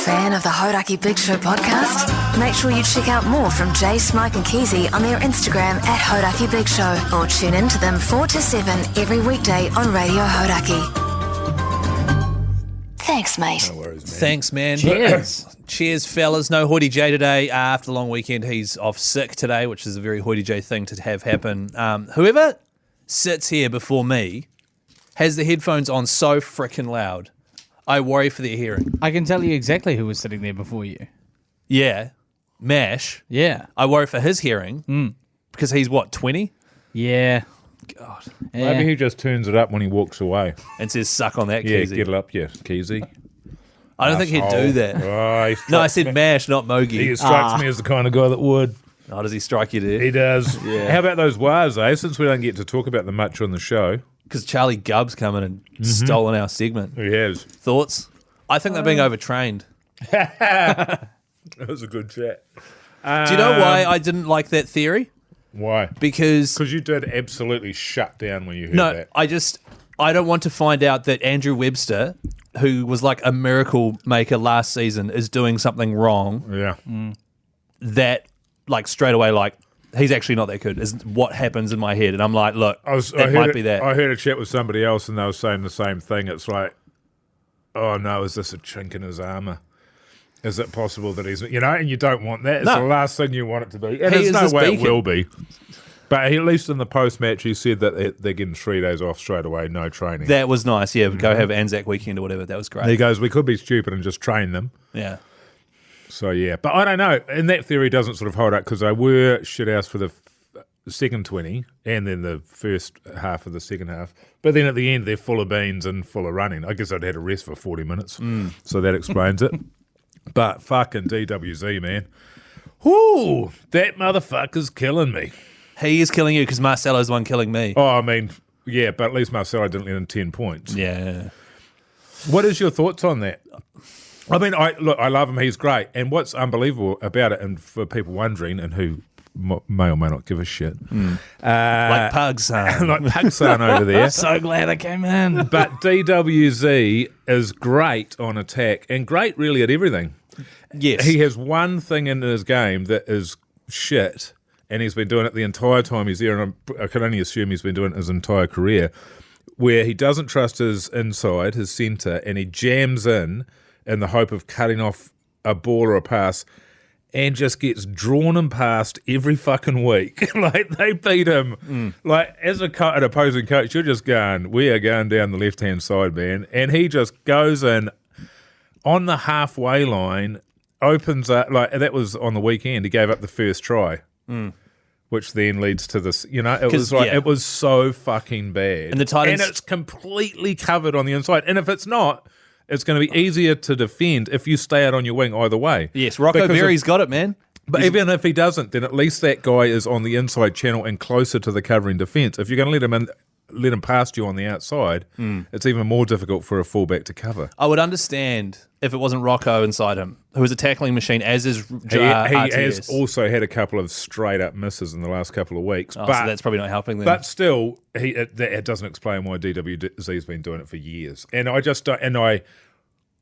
fan of the Hodaki Big Show podcast? Make sure you check out more from Jay, Smike and Keezy on their Instagram at Hodaki Big Show, or tune in to them 4 to 7 every weekday on Radio Hodaki. Thanks, mate. No worries, man. Thanks, man. Cheers. Cheers, fellas. No Hoity J today. After the long weekend, he's off sick today, which is a very Hoity J thing to have happen. Whoever sits here before me has the headphones on so freaking loud. I worry for their hearing. I can tell you exactly who was sitting there before you. Yeah. Mash. Yeah. I worry for his hearing because he's, 20? Yeah. God. Yeah. Maybe he just turns it up when he walks away. And says, suck on that, Yeah, Keezy. get it up, yeah, Keezy. I don't think he'd do that. Oh, No, I said Mash, not Mogi. he strikes me as the kind of guy that would. Oh, does he strike you there? He does. Yeah. How about those wires, Since we don't get to talk about them much on the show. Because Charlie Gubb's come in and stolen our segment. He has. Thoughts? I think they're being overtrained. That was a good chat. Do you know why I didn't like that theory? Why? Because Because you did absolutely shut down when you heard that. I don't want to find out that Andrew Webster, who was like a miracle maker last season, is doing something wrong. Yeah. That like straight away, like he's actually not that good. Is what happens in my head, and I'm like, look, it might be that. I heard a chat with somebody else and they were saying the same thing. It's like, oh no, is this a chink in his armour? Is it possible that he's, and you don't want that. It's No. the last thing you want it to be. And He there's is no this way beacon. it will be. But at least in the post-match, he said that they're getting 3 days off straight away, no training. That was nice. Yeah, go have Anzac weekend or whatever. That was great. He goes, we could be stupid and just train them. Yeah. So, yeah. But I don't know. And that theory doesn't sort of hold up because they were shithouse for the second 20 and then the first half of the second half. But then at the end, they're full of beans and full of running. I guess I'd had a rest for 40 minutes. So that explains it. But fucking DWZ, man. Whoo, that motherfucker's killing me. He is killing you because Marcelo's the one killing me. Oh, I mean, yeah, but at least Marcelo didn't let in 10 points. Yeah. What is your thoughts on that? I mean, I love him. He's great. And what's unbelievable about it, and for people wondering, and who may or may not give a shit, Like Pugs. like Pakistan over there. So glad I came in. But DWZ is great on attack and great really at everything. Yes. He has one thing in his game that is shit, and he's been doing it the entire time he's there, and I can only assume he's been doing it his entire career, where he doesn't trust his inside, his centre, and he jams in the hope of cutting off a ball or a pass, and just gets drawn and passed every fucking week. Like, they beat him. Like, as an opposing coach, you're just going, we are going down the left-hand side, man. And he just goes in on the halfway line, opens up, like, that was on the weekend. He gave up the first try, which then leads to this, it was like, it was so fucking bad. And the Titans- And it's completely covered on the inside. And if it's not, it's going to be easier to defend if you stay out on your wing either way. Yes, Rocco Because Berry's got it, man. But even if he doesn't, then at least that guy is on the inside channel and closer to the covering defence. If you're going to let him in, let him past you on the outside, it's even more difficult for a fullback to cover. I would understand if it wasn't Rocco inside him, who is a tackling machine, as is He RTS. has also had a couple of straight up misses in the last couple of weeks. Oh, but so that's probably not helping them. But still, it doesn't explain why DWZ's been doing it for years. And I just don't,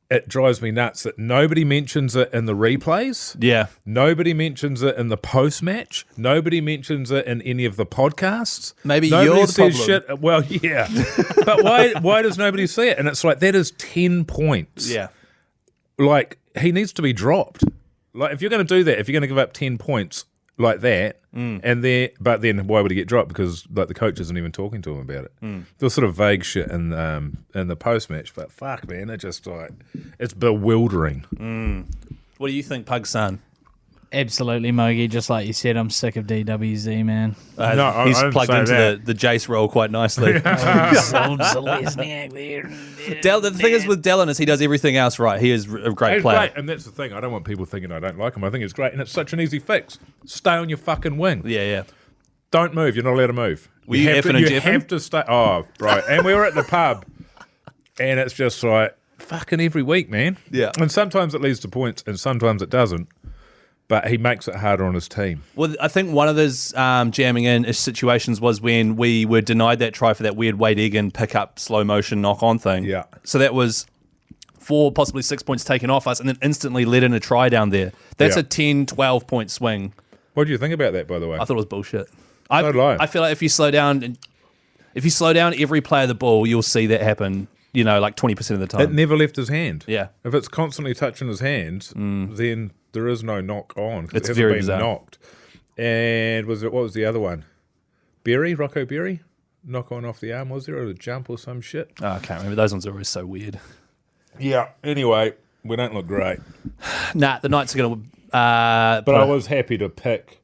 it drives me nuts that nobody mentions it in the replays. yeah. Nobody mentions it in the post-match. Nobody mentions it in any of the podcasts. Maybe nobody you're the says problem. shit. Well, yeah. But why does nobody see it? And it's like, that is 10 points. Yeah. Like, he needs to be dropped. Like, if you're going to do that, if you're going to give up 10 points like that, but then why would he get dropped? Because like the coach isn't even talking to him about it. There's sort of vague shit in the post match, but fuck, man, it just like it's bewildering. What do you think, Pug's son? Absolutely, Mogi. Just like you said, I'm sick of DWZ, man. No, I He's didn't plugged say into that. the Jace role quite nicely. The thing is with Dallin is he does everything else right. He is a great He's player. great, and that's the thing. I don't want people thinking I don't like him. I think it's great, and it's such an easy fix. Stay on your fucking wing. Yeah, yeah. Don't move. You're not allowed to move. Were you have effing to, and you jeffing? have to stay. Oh, right. And we were at the pub, and it's just like fucking every week, man. Yeah. And sometimes it leads to points, and sometimes it doesn't. But he makes it harder on his team. Well, I think one of those jamming in situations was when we were denied that try for that weird Wade Egan pick up slow motion knock on thing. Yeah. So that was 4, possibly 6 points taken off us, and then instantly let in a try down there. That's Yeah. a 10, 12 point swing. What do you think about that, by the way? I thought it was bullshit. So did I. I feel like if you slow down every play of the ball, you'll see that happen. Like 20% of the time. It never left his hand. Yeah. If it's constantly touching his hand, then there is no knock on. 'Cause It's it hasn't very been bizarre. knocked. And what was the other one? Rocco Berry? Knock on off the arm, was there? Or a jump or some shit? Oh, I can't remember. Those ones are always so weird. Yeah. Anyway, we don't look great. Nah, the Knights are going to. But I was happy to pick.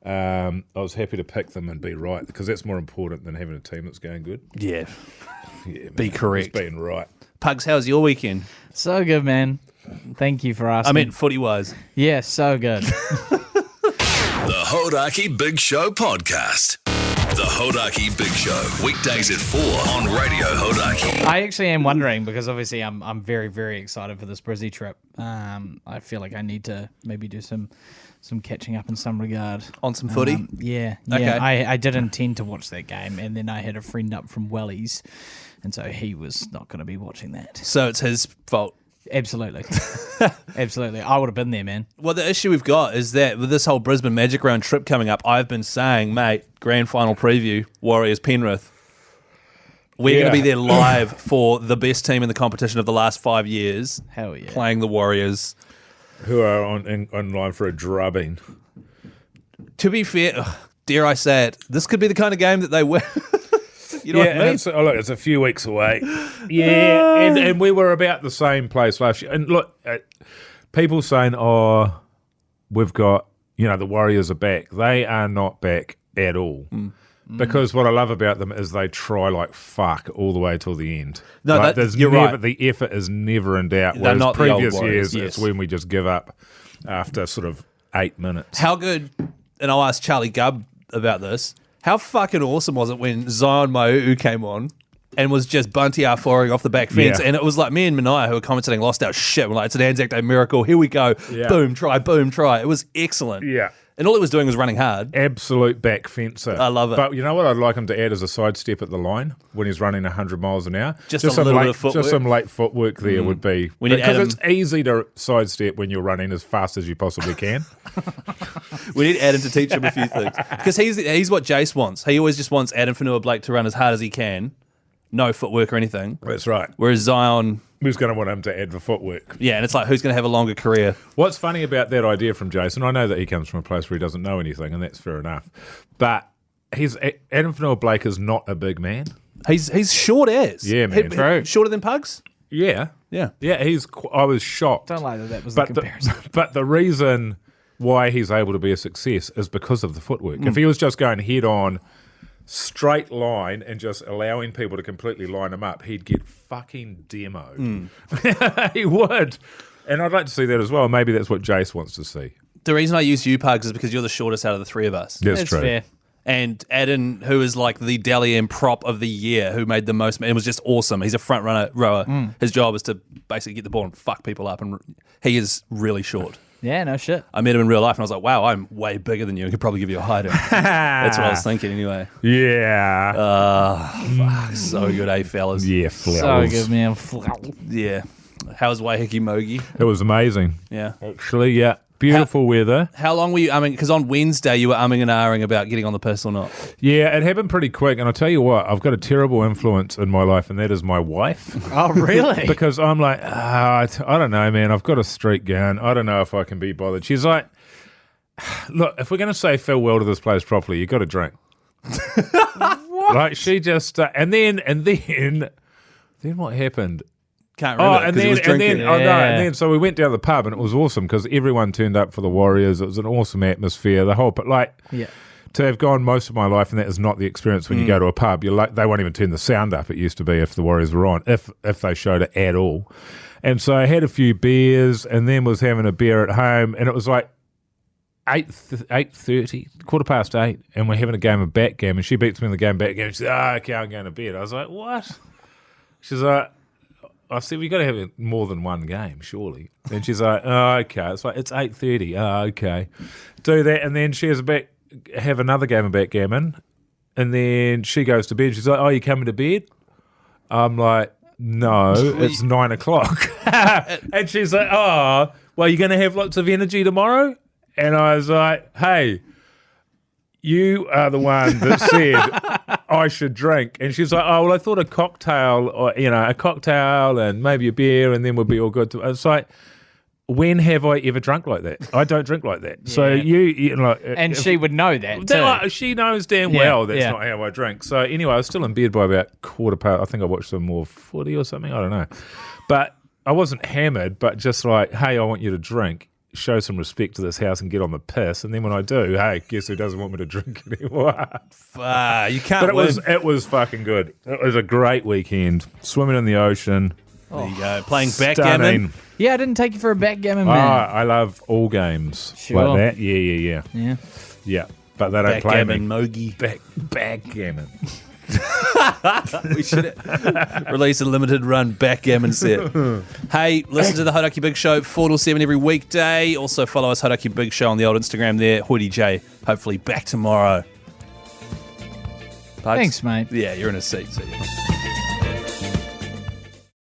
I was happy to pick them and be right, because that's more important than having a team that's going good. Yeah. Yeah, Be man, correct. Just being right. Pugs, how's your weekend? So good, man. Thank you for asking. I meant footy wise. yeah, so good. The Hodaki Big Show podcast. The Hodaki Big Show, weekdays at 4 on Radio Hodaki. I actually am wondering, because obviously I'm very, very excited for this Brizzy trip. I feel like I need to maybe do some catching up in some regard. On some footy? Yeah. Okay. I did intend to watch that game, and then I had a friend up from Wellies, and so he was not going to be watching that. So it's his fault. Absolutely. Absolutely. I would have been there, man. Well, the issue we've got is that with this whole Brisbane Magic Round trip coming up, I've been saying, mate, grand final preview, Warriors Penrith. We're going to be there live for the best team in the competition of the last 5 years. Hell yeah. Playing the Warriors. Who are on line for a drubbing. To be fair, dare I say it, this could be the kind of game that they win. You know what I mean? Look, it's a few weeks away. Yeah, and we were about the same place last year. And look, people saying, "Oh, we've got the Warriors are back." They are not back at all. Because what I love about them is they try like fuck all the way till the end. No, Like, you're right. The effort is never in doubt. They're Whereas not the old previous Warriors, years, yes. it's when we just give up after sort of 8 minutes. How good, and I'll ask Charlie Gubb about this, how fucking awesome was it when Zion Mau'u came on and was just Bunty R4ing off the back fence? Yeah. And it was like me and Mania, who were commentating, lost our shit. We're like, it's an Anzac Day miracle. Here we go. Yeah. Boom, try, boom, try. It was excellent. Yeah. And all he was doing was running hard. Absolute back fencer. I love it. But you know what I'd like him to add as a sidestep at the line when he's running 100 miles an hour? Just a some little late, bit of footwork. Just some late footwork there would be. We need because Adam- it's easy to sidestep when you're running as fast as you possibly can. We need Adam to teach him a few things. Because he's what Jace wants. He always just wants Adam Fanua-Blake to run as hard as he can. No footwork or anything. That's right. Whereas Zion, Who's going to want him to add the footwork? yeah, and it's like, who's going to have a longer career? What's funny about that idea from Jason, I know that he comes from a place where he doesn't know anything, and that's fair enough. But Adam Fanua-Blake is not a big man. He's short as. Yeah, man. True. Shorter than Pugs? Yeah. Yeah. Yeah, I was shocked. Don't like that was the comparison. But the reason why he's able to be a success is because of the footwork. If he was just going head on, straight line, and just allowing people to completely line him up, he'd get fucking demoed. He would. And I'd like to see that as well. Maybe that's what Jace wants to see. The reason I use you, Pugs, is because you're the shortest out of the three of us. That's It's true. fair. And Adam, who is like the Dally M prop of the year, who made the most, it was just awesome. He's a front rower. His job is to basically get the ball and fuck people up, and he is really short. Yeah, no shit. I met him in real life, and I was like, wow, I'm way bigger than you. I could probably give you a hiding. That's what I was thinking anyway. Yeah. Fuck, so good, eh, fellas? Yeah, So flowers. good, man. Yeah. How's Waiheke Mogi? It was amazing. Yeah. Actually, yeah. Beautiful weather. How long were you umming? Because on Wednesday you were umming and ahhing about getting on the piss or not. Yeah, it happened pretty quick. And I'll tell you what, I've got a terrible influence in my life, and that is my wife. Oh, really? Because I'm like, I don't know, man. I've got a streak going. I don't know if I can be bothered. She's like, look, if we're going to say farewell to this place properly, you got to drink. What? Like she just, and then what happened? Can't remember And because he was drinking. so we went down to the pub, and it was awesome because everyone turned up for the Warriors. It was an awesome atmosphere. The whole, but like, Yeah. to have gone most of my life, and that is not the experience when you go to a pub. You're like, they won't even turn the sound up. It used to be if the Warriors were on, if they showed it at all. And so I had a few beers, and then was having a beer at home, and it was like 8:30, 8:15, and we're having a game of backgammon. She beats me in the game of backgammon. She said, okay, I'm going to bed. I was like, what? She's like, I said, we've got to have more than one game, surely. And she's like, oh, okay. It's like, it's 8:30. Oh, okay. Do that. And then she has have another game of backgammon. And then she goes to bed. She's like, oh, you coming to bed? I'm like, no, it's 9 o'clock. And she's like, oh, well, you're going to have lots of energy tomorrow? And I was like, hey, you are the one that said I should drink. And she's like, oh, well, I thought a cocktail, or, a cocktail and maybe a beer, and then we'll be all good. It's like, when have I ever drunk like that? I don't drink like that. So and she would know that too. She knows damn well that's not how I drink. So anyway, I was still in bed by about 1:15. I think I watched some more footy or something. I don't know. But I wasn't hammered, but just like, hey, I want you to drink. Show some respect to this house and get on the piss. And then when I do, hey, guess who doesn't want me to drink anymore? You can't But it was fucking good. It was a great weekend. Swimming in the ocean. There you go. Playing backgammon. Yeah, I didn't take you for a backgammon, man. I love all games like that. Yeah. But they don't play me. Backgammon, Mogi. Backgammon. We should release a limited run backgammon set. Hey, listen to the Hodaki Big Show 4 till 7 every weekday. Also follow us, Hodaki Big Show, on the old Instagram there. Hoodie J, hopefully back tomorrow. Pugs? Thanks, mate. Yeah, you're in a seat. See you.